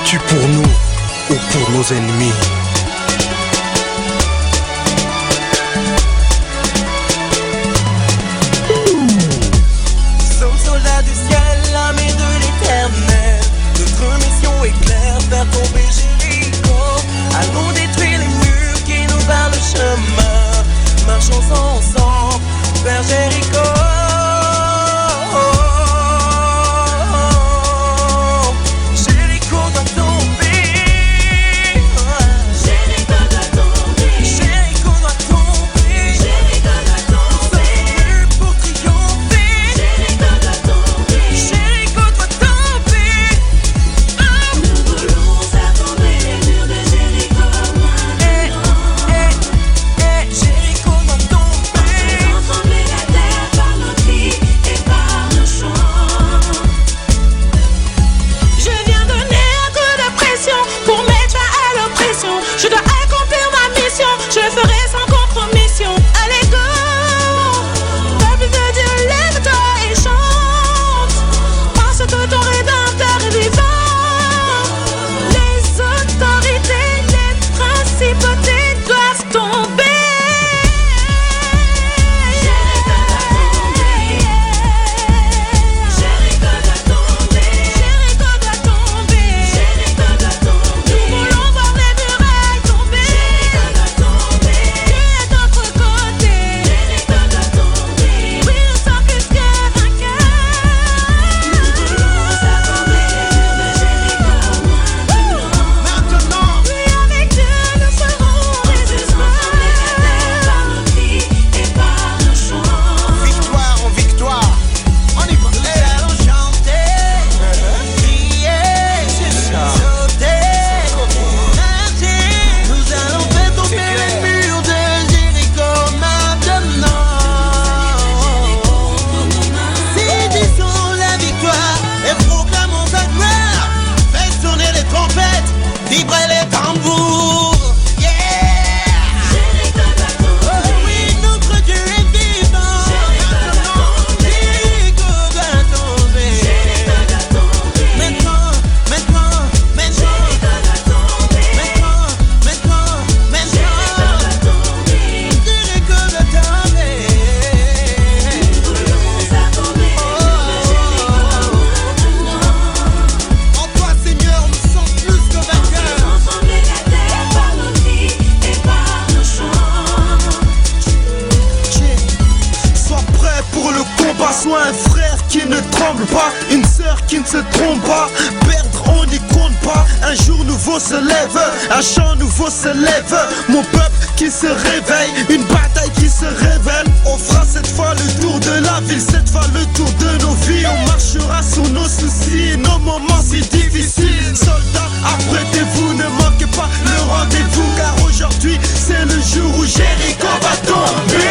bats-tu pour nous ou pour nos ennemis? Sommes soldats du ciel, l'armée de l'éternel. Notre mission est claire, faire tomber Jéricho. Allons détruire les murs qui nous barrent le chemin. Marchons ensemble vers Jéricho. Sois un frère qui ne tremble pas, une sœur qui ne se trompe pas. Perdre on n'y compte pas. Un jour nouveau se lève, un chant nouveau se lève. Mon peuple qui se réveille, une bataille qui se révèle. On fera cette fois le tour de la ville, cette fois le tour de nos vies. On marchera sur nos soucis, nos moments si difficiles. Soldats, apprêtez-vous, ne manquez pas le rendez-vous, car aujourd'hui c'est le jour où Jéricho va tomber.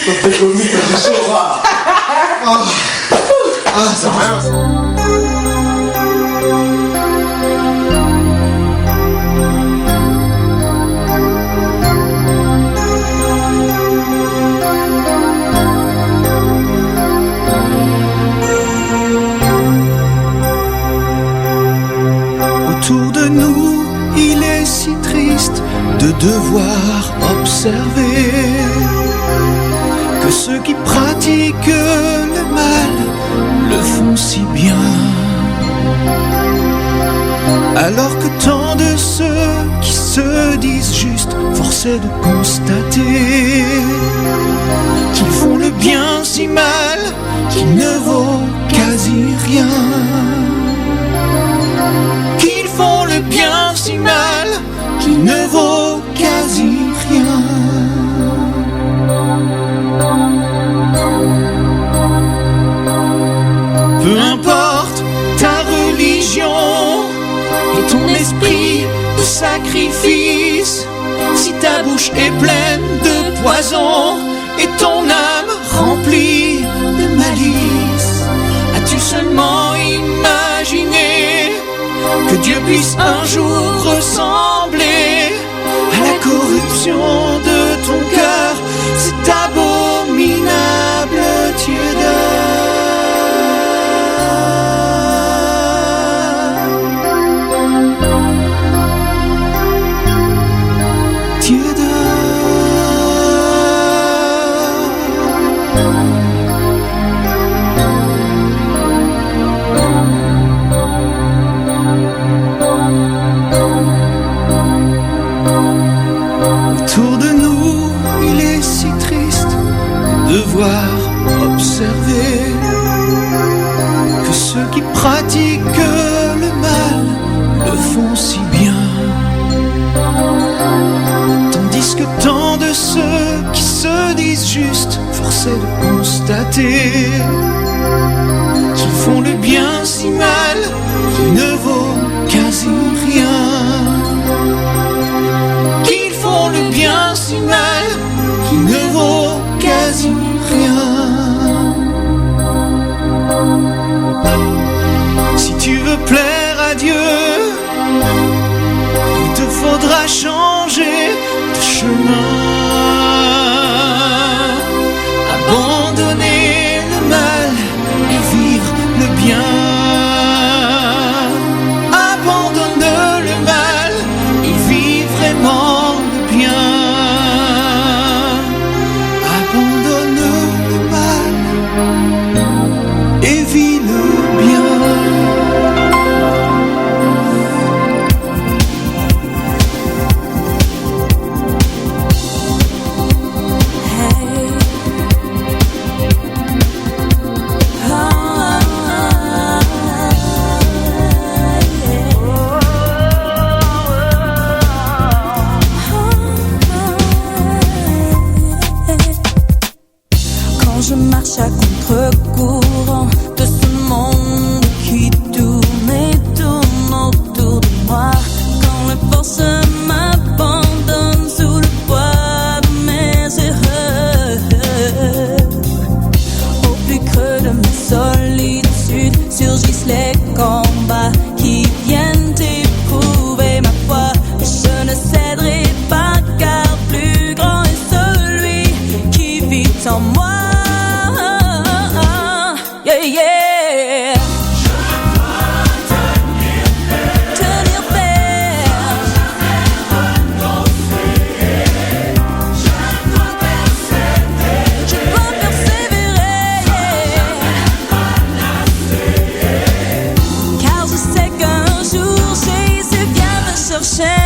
Ça fait comme ça du soir. Ça va. Autour de nous, il est si triste de devoir observer que ceux qui pratiquent le mal le font si bien, alors que tant de ceux qui se disent justes, force est de constater qu'ils font le bien si mal qu'il ne vaut quasi rien, qu'ils font le bien si mal qu'il ne vaut quasi rien. Peu importe ta religion et ton esprit de sacrifice. Si ta bouche est pleine de poison et ton âme remplie de malice, as-tu seulement imaginé que Dieu puisse un jour ressembler à la corruption de ton cœur, cette abominable tiédeur? Autour de nous, il est si triste de devoir observer que ceux qui pratiquent le mal le font si bien, tandis que tant de ceux qui se disent justes, force est de constater qu'ils font le bien si mal qu'il ne vaut quasi rien. Qu'ils font le bien si mal qu'il ne vaut quasi rien. Si tu veux plaire à Dieu, il te faudra changer de chemin, abandonner le mal et vivre le bien. Abandonne le mal et vis vraiment le bien. Abandonne le mal et vis le bien. Je marche à contre-courant de ce monde qui tourne et tourne autour de moi. Quand les forces m'abandonnent sous le poids de mes erreurs, au plus creux de ma solitude surgissent les combats qui viennent éprouver ma foi. Et je ne céderai pas car plus grand est celui qui vit en moi. Yeah, yeah. Tenir ferme. Je dois persévérer. Car je sais qu'un jour Jésus vient me chercher.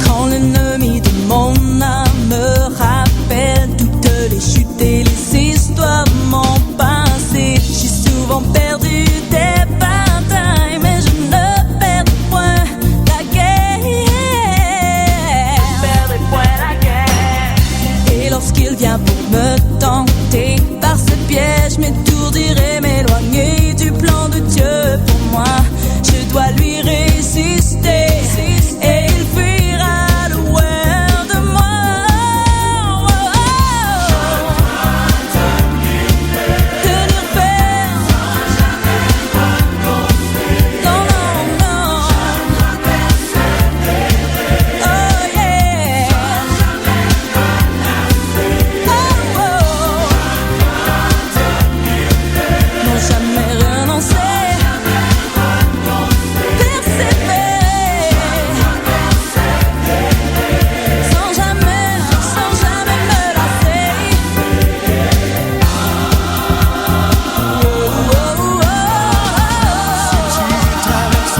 Quand l'ennemi de mon âme me rappelle toutes les chutes et les histoires de mon passé, j'ai souvent perdu des batailles, mais je ne perds point la guerre. Et lorsqu'il vient pour me tenter par ses pièges, m'étourdir et m'éloigner du plan de Dieu pour moi, je dois lui résister. Et il fuira loin de moi. Tenir ferme. Non, non, non. Oh yeah. Oh, oh. Non, jamais renoncer. Persévérer. Sans jamais me lasser. Traverse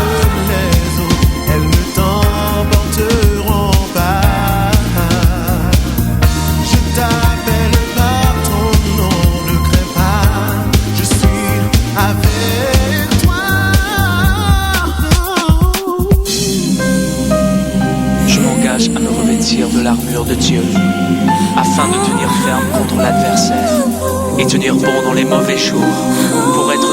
les eaux, elles ne t'emporteront pas. Je t'appelle par ton nom, ne crains pas, je suis avec toi. Je m'engage à me revêtir de l'armure de Dieu, afin de tenir ferme contre l'adversaire et tenir bon dans les mauvais jours, pour être